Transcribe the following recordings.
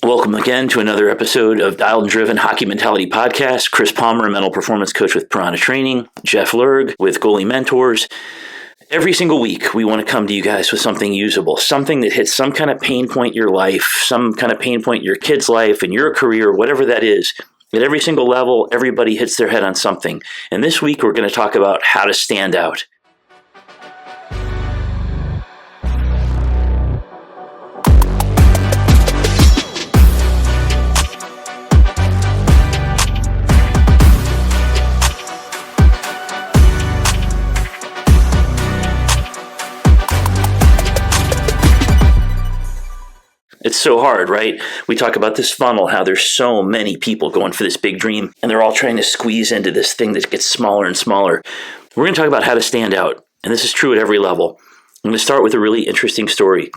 Welcome again to another episode of Dialed and Driven Hockey Mentality Podcast. Chris Palmer, a mental performance coach with Piranha Training. Jeff Lerg with Goalie Mentors. Every single week, we want to come to you guys with something usable, something that hits some kind of pain point in your life, some kind of pain point in your kid's life, in your career, whatever that is. At every single level, everybody hits their head on something. And this week, we're going to talk about how to stand out. It's so hard, right? We talk about this funnel, how there's so many people going for this big dream, and they're all trying to squeeze into this thing that gets smaller and smaller. We're going to talk about how to stand out, and this is true at every level. I'm going to start with a really interesting story.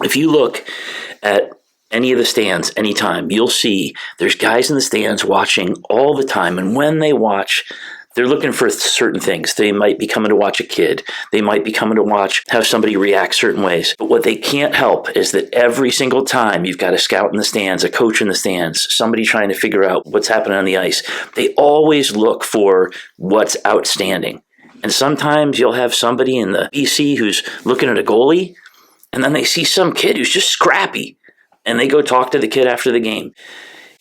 If you look at any of the stands anytime, you'll see there's guys in the stands watching all the time, and when they watch, they're looking for certain things. They might be coming to watch a kid. They might be coming to watch how somebody reacts certain ways. But what they can't help is that every single time you've got a scout in the stands, a coach in the stands, somebody trying to figure out what's happening on the ice, they always look for what's outstanding. And sometimes you'll have somebody in the BC who's looking at a goalie, and then they see some kid who's just scrappy, and they go talk to the kid after the game.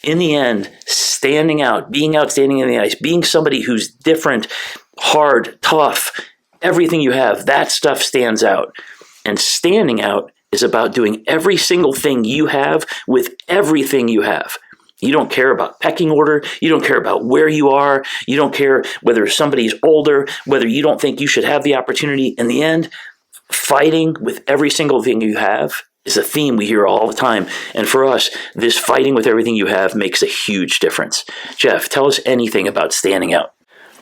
In the end, standing out, being outstanding in the ice, being somebody who's different, hard, tough, everything you have, that stuff stands out. And standing out is about doing every single thing you have with everything you have. You don't care about pecking order. You don't care about where you are. You don't care whether somebody's older, whether you don't think you should have the opportunity. In the end, fighting with every single thing you have is a theme we hear all the time. And for us, this fighting with everything you have makes a huge difference. Jeff, tell us anything about standing out.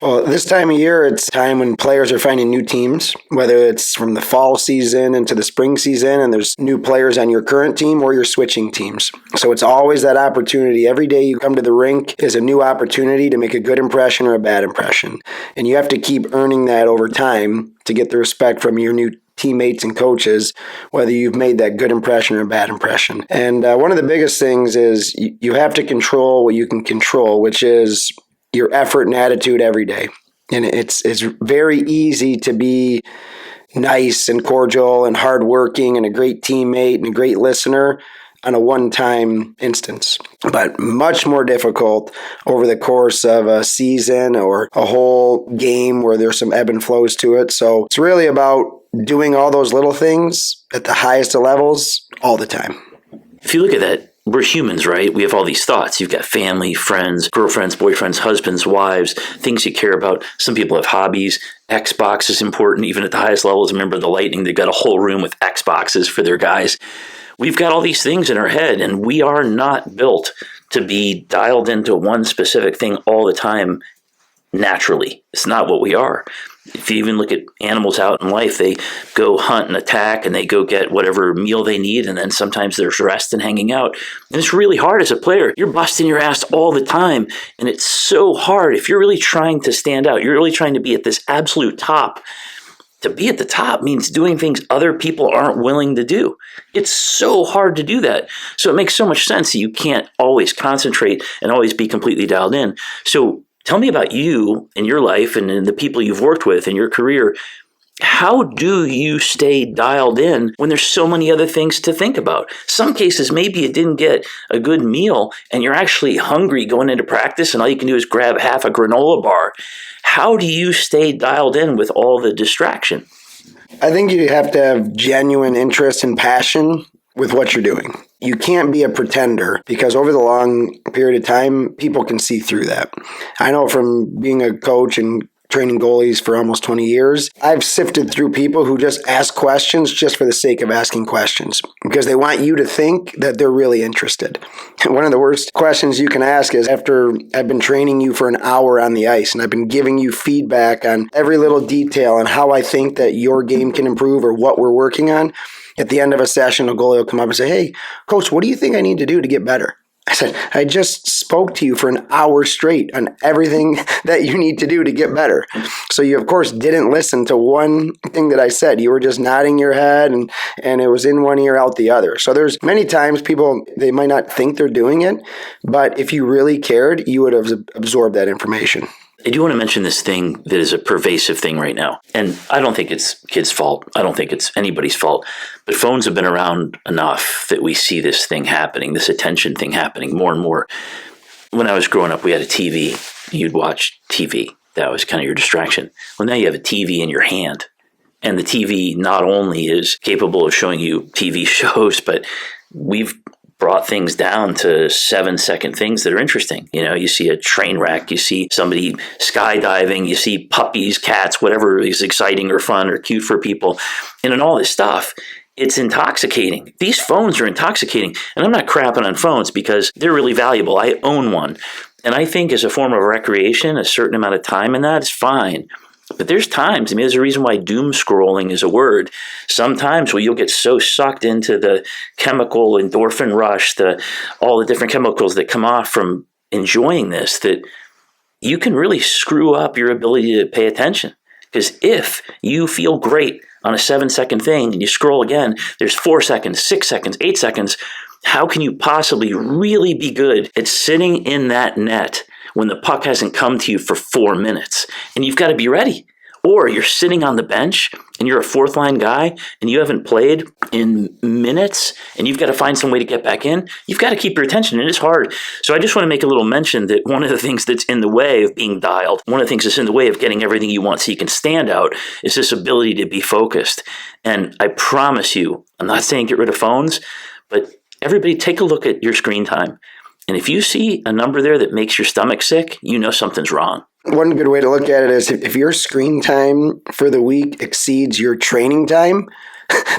Well, this time of year, it's time when players are finding new teams, whether it's from the fall season into the spring season, and there's new players on your current team or you're switching teams. So it's always that opportunity. Every day you come to the rink is a new opportunity to make a good impression or a bad impression. And you have to keep earning that over time to get the respect from your new teammates and coaches, whether you've made that good impression or a bad impression. And one of the biggest things is you have to control what you can control, which is your effort and attitude every day. And it's very easy to be nice and cordial and hardworking and a great teammate and a great listener on a one-time instance, but much more difficult over the course of a season or a whole game where there's some ebb and flows to it. So it's really about doing all those little things at the highest of levels all the time. If you look at that, we're humans, right? We have all these thoughts. You've got family, friends, girlfriends, boyfriends, husbands, wives, things you care about. Some people have hobbies. Xbox is important, even at the highest levels. Remember the Lightning, they've got a whole room with Xboxes for their guys. We've got all these things in our head, and we are not built to be dialed into one specific thing all the time naturally. It's not what we are. If you even look at animals out in life, they go hunt and attack, and they go get whatever meal they need, and then sometimes there's rest and hanging out. And it's really hard as a player. You're busting your ass all the time, and it's so hard. If you're really trying to stand out, you're really trying to be at this absolute top. To be at the top means doing things other people aren't willing to do. It's so hard to do that. So it makes so much sense that you can't always concentrate and always be completely dialed in. So tell me about you and your life and the people you've worked with in your career. How do you stay dialed in when there's so many other things to think about? Some cases, maybe you didn't get a good meal and you're actually hungry going into practice and all you can do is grab half a granola bar. How do you stay dialed in with all the distraction? I think you have to have genuine interest and passion with what you're doing. You can't be a pretender because over the long period of time, people can see through that. I know from being a coach and training goalies for almost 20 years, I've sifted through people who just ask questions just for the sake of asking questions because they want you to think that they're really interested. One of the worst questions you can ask is after I've been training you for an hour on the ice and I've been giving you feedback on every little detail on how I think that your game can improve or what we're working on. At the end of a session, a goalie will come up and say, "Hey, coach, what do you think I need to do to get better?" I said, I just spoke to you for an hour straight on everything that you need to do to get better. So you, of course, didn't listen to one thing that I said. You were just nodding your head and it was in one ear, out the other. So there's many times people, they might not think they're doing it, but if you really cared, you would have absorbed that information. I do want to mention this thing that is a pervasive thing right now. And I don't think it's kids' fault. I don't think it's anybody's fault. But phones have been around enough that we see this thing happening, this attention thing happening more and more. When I was growing up, we had a TV. You'd watch TV. That was kind of your distraction. Well, now you have a TV in your hand. And the TV not only is capable of showing you TV shows, but we've brought things down to 7-second things that are interesting. You know, you see a train wreck, you see somebody skydiving, you see puppies, cats, whatever is exciting or fun or cute for people. And in all this stuff, it's intoxicating. These phones are intoxicating. And I'm not crapping on phones because they're really valuable. I own one. And I think as a form of recreation, a certain amount of time in that is fine. But there's times, there's a reason why doom scrolling is a word. Sometimes where you'll get so sucked into the chemical endorphin rush, all the different chemicals that come off from enjoying this, that you can really screw up your ability to pay attention. Because if you feel great on a 7-second thing and you scroll again, there's 4 seconds, 6 seconds, 8 seconds. How can you possibly really be good at sitting in that net when the puck hasn't come to you for 4 minutes? And you've got to be ready. Or you're sitting on the bench and you're a fourth line guy and you haven't played in minutes and you've got to find some way to get back in. You've got to keep your attention, and it's hard. So I just want to make a little mention that one of the things that's in the way of being dialed, one of the things that's in the way of getting everything you want so you can stand out, is this ability to be focused. And I promise you, I'm not saying get rid of phones, but everybody take a look at your screen time. And if you see a number there that makes your stomach sick, you know something's wrong. One good way to look at it is if your screen time for the week exceeds your training time,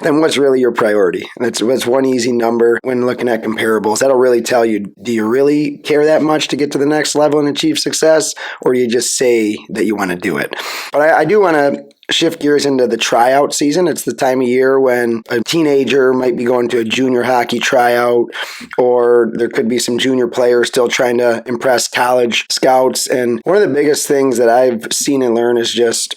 then what's really your priority? That's one easy number when looking at comparables. That'll really tell you, do you really care that much to get to the next level and achieve success, or do you just say that you want to do it? But I do want to shift gears into the tryout season. It's the time of year when a teenager might be going to a junior hockey tryout, or there could be some junior players still trying to impress college scouts. And one of the biggest things that I've seen and learned is just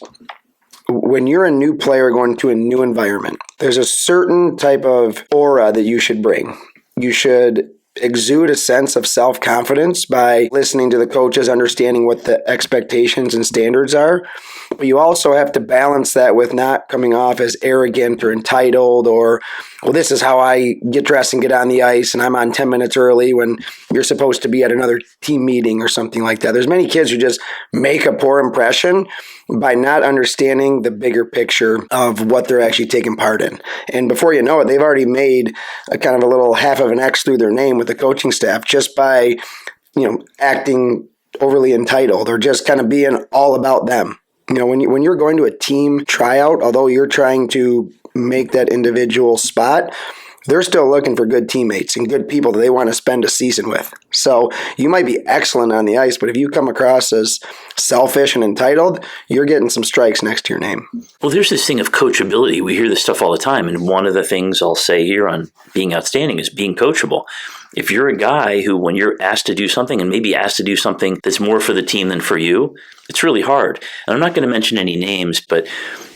when you're a new player going to a new environment, there's a certain type of aura that you should bring. You should exude a sense of self-confidence by listening to the coaches, understanding what the expectations and standards are. But you also have to balance that with not coming off as arrogant or entitled or, well, this is how I get dressed and get on the ice and I'm on 10 minutes early when you're supposed to be at another team meeting or something like that. There's many kids who just make a poor impression by not understanding the bigger picture of what they're actually taking part in. And before you know it, they've already made a kind of a little half of an X through their name with the coaching staff just by, acting overly entitled or just kind of being all about them. When you're going to a team tryout, although you're trying to make that individual spot, they're still looking for good teammates and good people that they want to spend a season with. So you might be excellent on the ice, but if you come across as selfish and entitled, you're getting some strikes next to your name. Well, there's this thing of coachability. We hear this stuff all the time. And one of the things I'll say here on being outstanding is being coachable. If you're a guy who, when you're asked to do something and maybe asked to do something that's more for the team than for you, it's really hard. And I'm not going to mention any names, but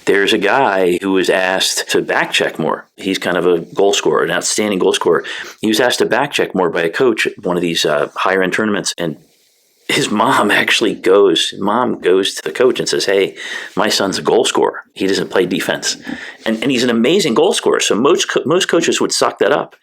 there's a guy who was asked to back check more. He's kind of a goal scorer, an outstanding goal scorer. He was asked to back check more by a coach at one of these higher end tournaments. And his mom goes to the coach and says, hey, my son's a goal scorer. He doesn't play defense. And he's an amazing goal scorer. So most coaches would suck that up.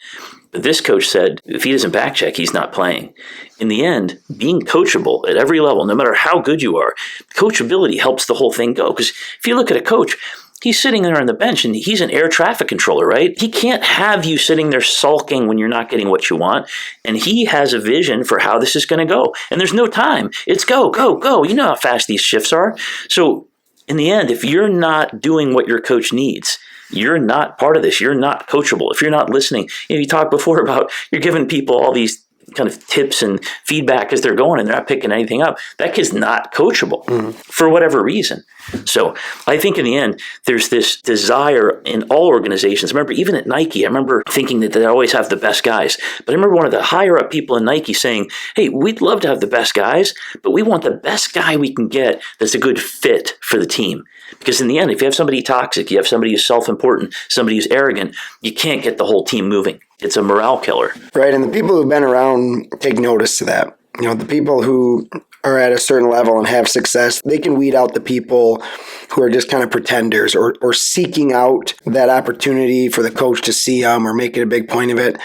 But this coach said, if he doesn't back check, he's not playing. In the end, being coachable at every level, no matter how good you are, coachability helps the whole thing go. Because if you look at a coach, he's sitting there on the bench and he's an air traffic controller, right? He can't have you sitting there sulking when you're not getting what you want. And he has a vision for how this is going to go. And there's no time. It's go, go, go. You know how fast these shifts are. So in the end, if you're not doing what your coach needs, you're not part of this. You're not coachable. If you're not listening, you talked before about you're giving people all these kind of tips and feedback as they're going and they're not picking anything up. That kid's not coachable for whatever reason. So I think in the end, there's this desire in all organizations. Remember, even at Nike, I remember thinking that they always have the best guys. But I remember one of the higher up people in Nike saying, hey, we'd love to have the best guys, but we want the best guy we can get that's a good fit for the team. Because in the end, if you have somebody toxic, you have somebody who's self-important, somebody who's arrogant, you can't get the whole team moving. It's a morale killer. Right, and the people who've been around take notice to that. The people who are at a certain level and have success, they can weed out the people who are just kind of pretenders or seeking out that opportunity for the coach to see them or make it a big point of it.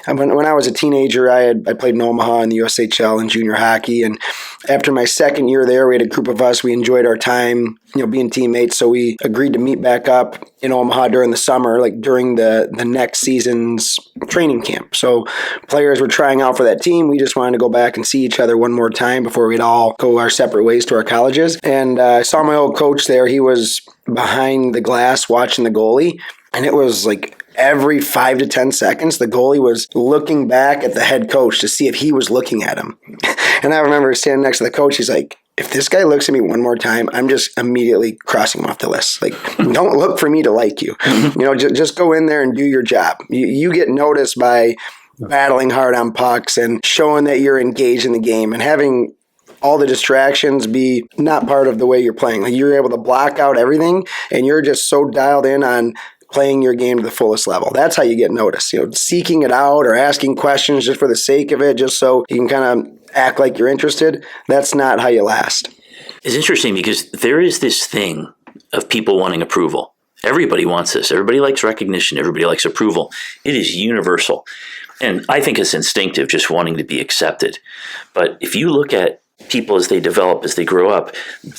When I was a teenager, I played in Omaha in the USHL and junior hockey. And after my second year there, we had a group of us. We enjoyed our time, being teammates. So we agreed to meet back up in Omaha during the summer, like during the next season's training camp. So players were trying out for that team. We just wanted to go back and see each other one more time before we'd all go our separate ways to our colleges. And I saw my old coach there. He was behind the glass watching the goalie. And it was like every 5 to 10 seconds, the goalie was looking back at the head coach to see if he was looking at him. And I remember standing next to the coach. He's like, if this guy looks at me one more time, I'm just immediately crossing him off the list. Like, don't look for me to like you. Just go in there and do your job. You get noticed by battling hard on pucks and showing that you're engaged in the game and having all the distractions be not part of the way you're playing. Like, you're able to block out everything and you're just so dialed in on playing your game to the fullest level. That's how you get noticed. Seeking it out or asking questions just for the sake of it, just so you can kind of act like you're interested. That's not how you last. It's interesting because there is this thing of people wanting approval. Everybody wants this. Everybody likes recognition. Everybody likes approval. It is universal. And I think it's instinctive, just wanting to be accepted. But if you look at people as they develop, as they grow up,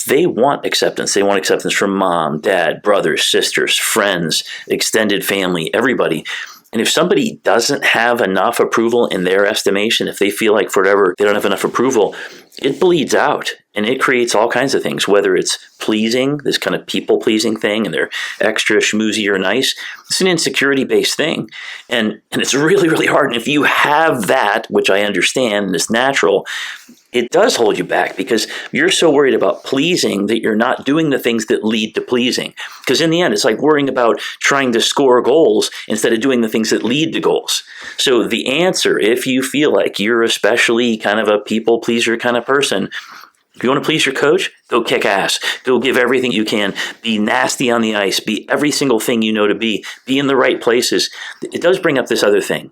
they want acceptance. They want acceptance from mom, dad, brothers, sisters, friends, extended family, everybody. And if somebody doesn't have enough approval in their estimation, if they feel like for whatever they don't have enough approval, it bleeds out and it creates all kinds of things, whether it's pleasing, this kind of people-pleasing thing, and they're extra schmoozy or nice. It's an insecurity-based thing. And it's really, really hard. And if you have that, which I understand and is natural, it does hold you back because you're so worried about pleasing that you're not doing the things that lead to pleasing. Because in the end, it's like worrying about trying to score goals instead of doing the things that lead to goals. So the answer, if you feel like you're especially kind of a people pleaser kind of person, if you want to please your coach, go kick ass. Go give everything you can. Be nasty on the ice. Be every single thing you know to be. Be in the right places. It does bring up this other thing.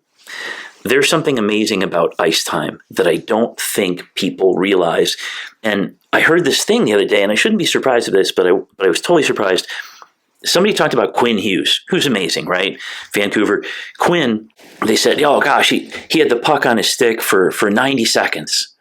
There's something amazing about ice time that I don't think people realize. And I heard this thing the other day, and I shouldn't be surprised at this, but I was totally surprised. Somebody talked about Quinn Hughes, who's amazing, right? Vancouver. Quinn, they said, oh gosh, he had the puck on his stick for 90 seconds.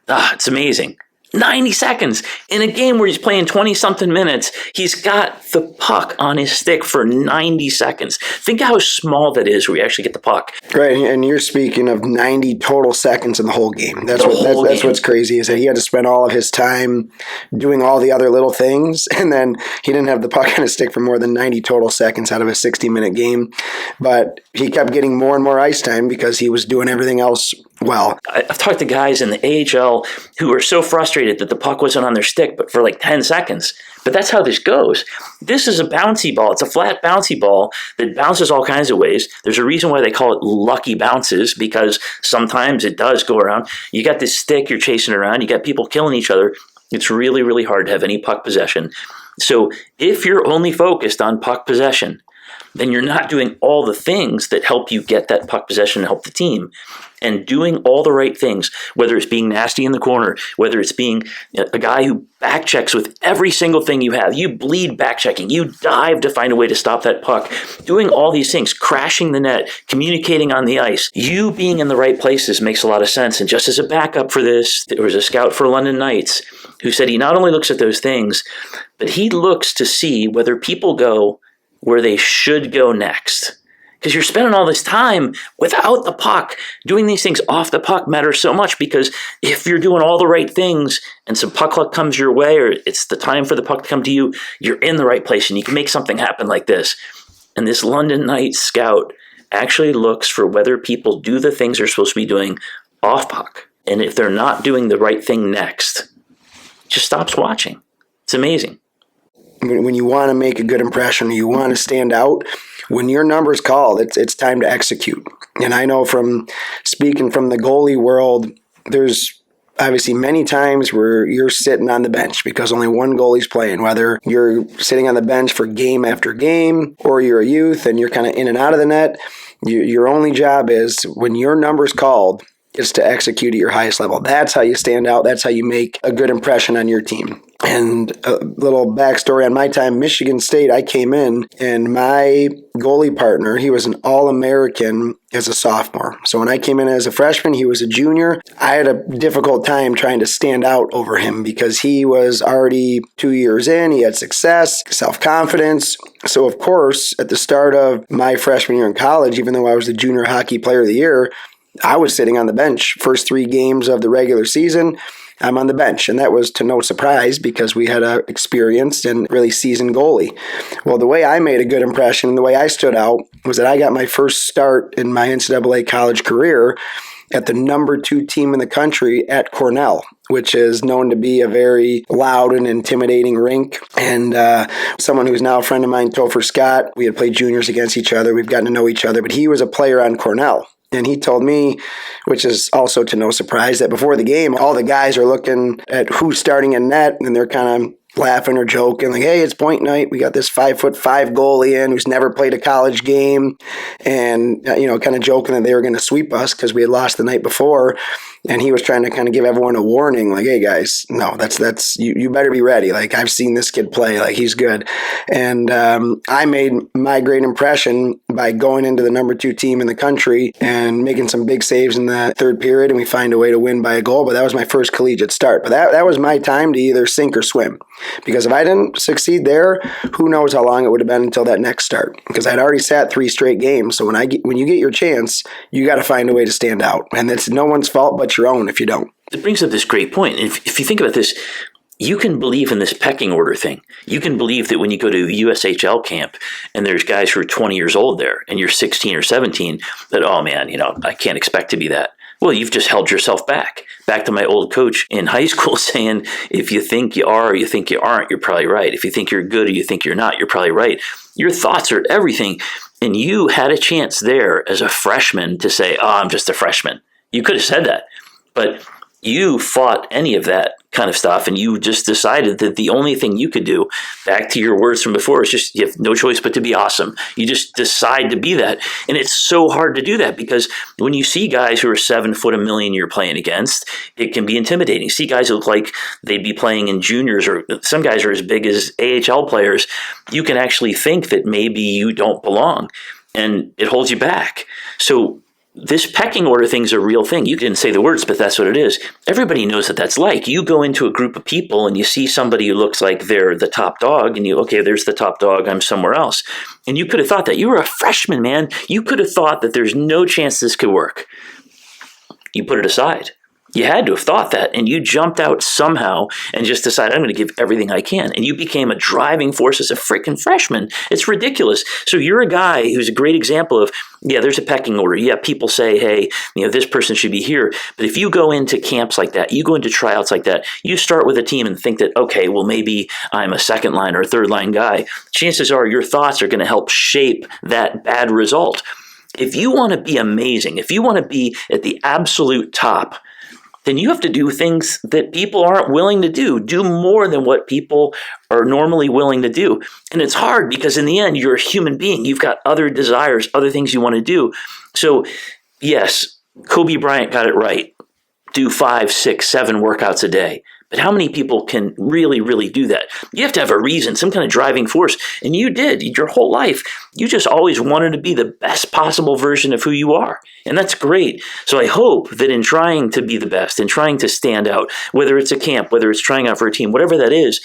It's amazing. 90 seconds in a game where he's playing 20-something minutes. He's got the puck on his stick for 90 seconds. Think how small that is where you actually get the puck. Right, and you're speaking of 90 total seconds in the whole game. That's what's crazy is that he had to spend all of his time doing all the other little things, and then he didn't have the puck on his stick for more than 90 total seconds out of a 60-minute game. But he kept getting more and more ice time because he was doing everything else well. I've talked to guys in the AHL who are so frustrated that the puck wasn't on their stick but for like 10 seconds. But that's how this goes. This is a bouncy ball. It's a flat bouncy ball that bounces all kinds of ways. There's a reason why they call it lucky bounces, because sometimes it does go around. You got this stick you're chasing around. You got people killing each other. It's really, really hard to have any puck possession. So if you're only focused on puck possession, then you're not doing all the things that help you get that puck possession and help the team. And doing all the right things, whether it's being nasty in the corner, whether it's being a guy who back checks with every single thing you have. You bleed back checking. You dive to find a way to stop that puck. Doing all these things, crashing the net, communicating on the ice. You being in the right places makes a lot of sense. And just as a backup for this, there was a scout for London Knights who said he not only looks at those things, but he looks to see whether people go where they should go next. Because you're spending all this time without the puck. Doing these things off the puck matters so much, because if you're doing all the right things and some puck luck comes your way, or it's the time for the puck to come to you, you're in the right place and you can make something happen like this. And this London Knights scout actually looks for whether people do the things they're supposed to be doing off puck. And if they're not doing the right thing next, just stops watching. It's amazing. when you want to make a good impression, you want to stand out, when your number's called, it's time to execute. And I know from speaking from the goalie world, there's obviously many times where you're sitting on the bench because only one goalie's playing, whether you're sitting on the bench for game after game or you're a youth and you're kind of in and out of the net. Your only job is, when your number's called, is to execute at your highest level. That's how you stand out. That's how you make a good impression on your team. And a little backstory on my time, Michigan State, I came in and my goalie partner, he was an All-American as a sophomore. So when I came in as a freshman, he was a junior. I had a difficult time trying to stand out over him because he was already 2 years in. He had success, self-confidence. So of course, at the start of my freshman year in college, even though I was the junior hockey player of the year, I was sitting on the bench. First 3 games of the regular season, I'm on the bench. And that was to no surprise because we had an experienced and really seasoned goalie. Well, the way I made a good impression, the way I stood out, was that I got my first start in my NCAA college career at the number 2 team in the country at Cornell, which is known to be a very loud and intimidating rink. And someone who's now a friend of mine, Topher Scott, we had played juniors against each other. We've gotten to know each other, but he was a player on Cornell. And he told me, which is also to no surprise, that before the game, all the guys are looking at who's starting in net, and they're kind of laughing or joking, like, hey, it's point night. We got this 5'5" goalie in who's never played a college game, and kind of joking that they were going to sweep us because we had lost the night before. And he was trying to kind of give everyone a warning, like, hey guys, no, that's you better be ready. Like, I've seen this kid play, like, he's good. And I made my great impression by going into the number 2 team in the country and making some big saves in the third period, and we find a way to win by a goal. But that was my first collegiate start. But that was my time to either sink or swim. Because if I didn't succeed there, who knows how long it would have been until that next start. Because I'd already sat 3 straight games. So when you get your chance, you got to find a way to stand out. And it's no one's fault but your own if you don't. It brings up this great point. If you think about this, you can believe in this pecking order thing. You can believe that when you go to USHL camp and there's guys who are 20 years old there and you're 16 or 17, that, oh man, I can't expect to be that. Well, you've just held yourself back. Back to my old coach in high school saying, if you think you are or you think you aren't, you're probably right. If you think you're good or you think you're not, you're probably right. Your thoughts are everything. And you had a chance there as a freshman to say, oh, I'm just a freshman. You could have said that. But you fought any of that kind of stuff, and you just decided that the only thing you could do, back to your words from before, is just you have no choice but to be awesome. You just decide to be that. And it's so hard to do that because when you see guys who are 7 foot a million you're playing against, it can be intimidating. See guys who look like they'd be playing in juniors, or some guys are as big as AHL players. You can actually think that maybe you don't belong, and it holds you back. So this pecking order thing's a real thing. You didn't say the words, but that's what it is. Everybody knows what that's like. You go into a group of people and you see somebody who looks like they're the top dog, and okay, there's the top dog, I'm somewhere else. And you could have thought that. You were a freshman, man. You could have thought that there's no chance this could work. You put it aside. You had to have thought that, and you jumped out somehow and just decided, I'm going to give everything I can. And you became a driving force as a freaking freshman. It's ridiculous. So you're a guy who's a great example of, yeah, there's a pecking order. Yeah, people say, hey, this person should be here. But if you go into camps like that, you go into tryouts like that, you start with a team and think that, okay, well, maybe I'm a second line or a third line guy. Chances are your thoughts are going to help shape that bad result. If you want to be amazing, if you want to be at the absolute top, then you have to do things that people aren't willing to do. Do more than what people are normally willing to do. And it's hard because in the end, you're a human being. You've got other desires, other things you want to do. So yes, Kobe Bryant got it right. Do 5, 6, 7 workouts a day. But how many people can really, really do that? You have to have a reason, some kind of driving force. And you did your whole life. You just always wanted to be the best possible version of who you are. And that's great. So I hope that in trying to be the best, in trying to stand out, whether it's a camp, whether it's trying out for a team, whatever that is,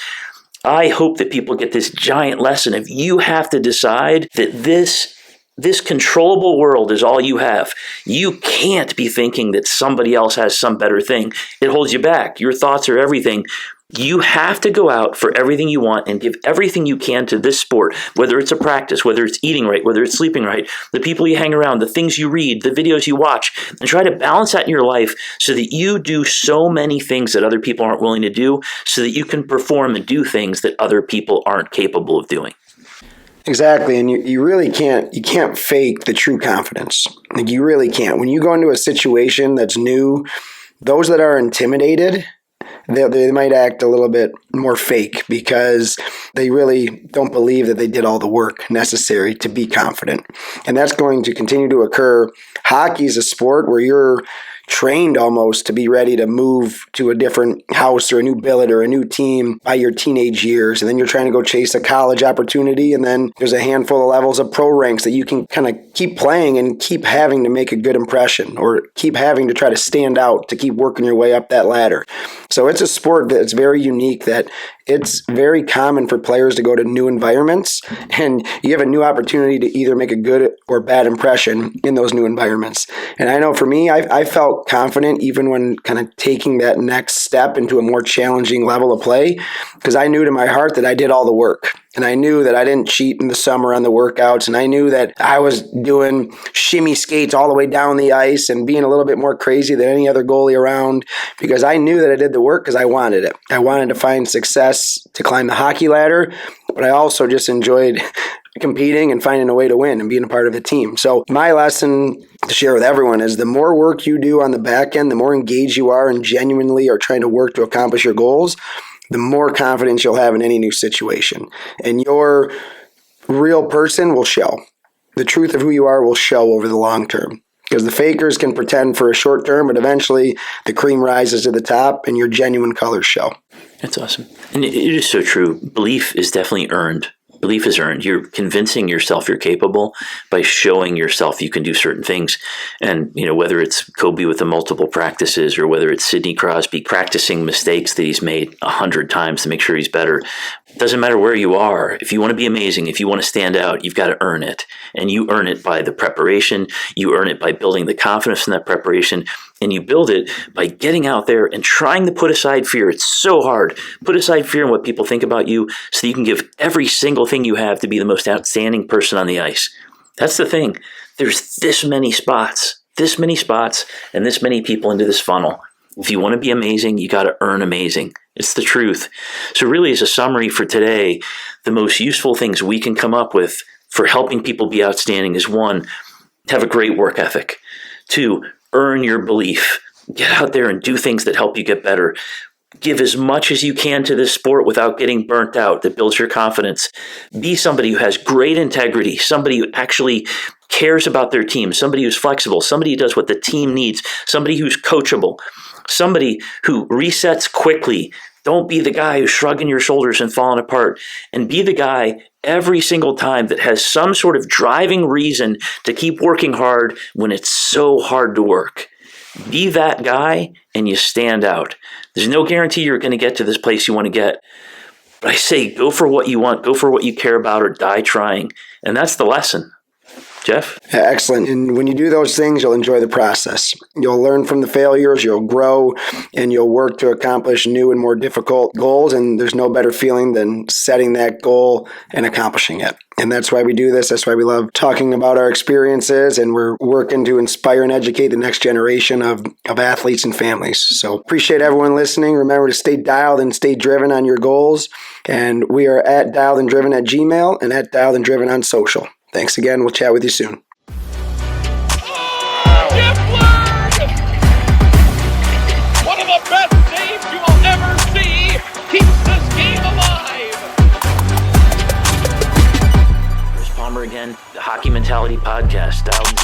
I hope that people get this giant lesson of you have to decide that this controllable world is all you have. You can't be thinking that somebody else has some better thing. It holds you back. Your thoughts are everything. You have to go out for everything you want and give everything you can to this sport, whether it's a practice, whether it's eating right, whether it's sleeping right, the people you hang around, the things you read, the videos you watch, and try to balance that in your life so that you do so many things that other people aren't willing to do, so that you can perform and do things that other people aren't capable of doing. Exactly, and you really can't fake the true confidence. Like, you really can't. When you go into a situation that's new, those that are intimidated, they might act a little bit more fake because they really don't believe that they did all the work necessary to be confident. And that's going to continue to occur. Hockey is a sport where you're trained almost to be ready to move to a different house or a new billet or a new team by your teenage years. And then you're trying to go chase a college opportunity. And then there's a handful of levels of pro ranks that you can kind of keep playing and keep having to make a good impression or keep having to try to stand out to keep working your way up that ladder. So it's a sport that's very unique, that it's very common for players to go to new environments, and you have a new opportunity to either make a good or bad impression in those new environments. And I know for me, I felt confident even when kind of taking that next step into a more challenging level of play, because I knew to my heart that I did all the work. And I knew that I didn't cheat in the summer on the workouts. And I knew that I was doing shimmy skates all the way down the ice and being a little bit more crazy than any other goalie around, because I knew that I did the work because I wanted it. I wanted to find success to climb the hockey ladder, but I also just enjoyed competing and finding a way to win and being a part of a team. So my lesson to share with everyone is the more work you do on the back end, the more engaged you are and genuinely are trying to work to accomplish your goals, the more confidence you'll have in any new situation. And your real person will show. The truth of who you are will show over the long term. Because the fakers can pretend for a short term, but eventually the cream rises to the top and your genuine colors show. That's awesome. And it is so true. Belief is definitely earned. Belief is earned. You're convincing yourself you're capable by showing yourself you can do certain things. And, whether it's Kobe with the multiple practices or whether it's Sidney Crosby practicing mistakes that he's made 100 times to make sure he's better, it doesn't matter where you are. If you want to be amazing, if you want to stand out, you've got to earn it. And you earn it by the preparation. You earn it by building the confidence in that preparation. And you build it by getting out there and trying to put aside fear. It's so hard. Put aside fear and what people think about you so you can give every single thing you have to be the most outstanding person on the ice. That's the thing. There's this many spots, and this many people into this funnel. If you want to be amazing, you got to earn amazing. It's the truth. So really, as a summary for today, the most useful things we can come up with for helping people be outstanding is 1, have a great work ethic. 2, earn your belief. Get out there and do things that help you get better. Give as much as you can to this sport without getting burnt out. That builds your confidence. Be somebody who has great integrity, somebody who actually cares about their team, somebody who's flexible, somebody who does what the team needs, somebody who's coachable, somebody who resets quickly. Don't be the guy who's shrugging your shoulders and falling apart. And be the guy every single time that has some sort of driving reason to keep working hard when it's so hard to work. Be that guy and you stand out. There's no guarantee you're going to get to this place you want to get. But I say go for what you want, go for what you care about, or die trying. And that's the lesson. Jeff? Yeah, excellent. And when you do those things, you'll enjoy the process. You'll learn from the failures, you'll grow, and you'll work to accomplish new and more difficult goals. And there's no better feeling than setting that goal and accomplishing it. And that's why we do this. That's why we love talking about our experiences, and we're working to inspire and educate the next generation of athletes and families. So appreciate everyone listening. Remember to stay dialed and stay driven on your goals. And we are at Dialed and Driven at Gmail and at Dialed and Driven on social. Thanks again. We'll chat with you soon. Jeff Lerg! One of the best saves you will ever see, keeps this game alive. Chris Palmer again, the Hockey Mentality Podcast, Dialed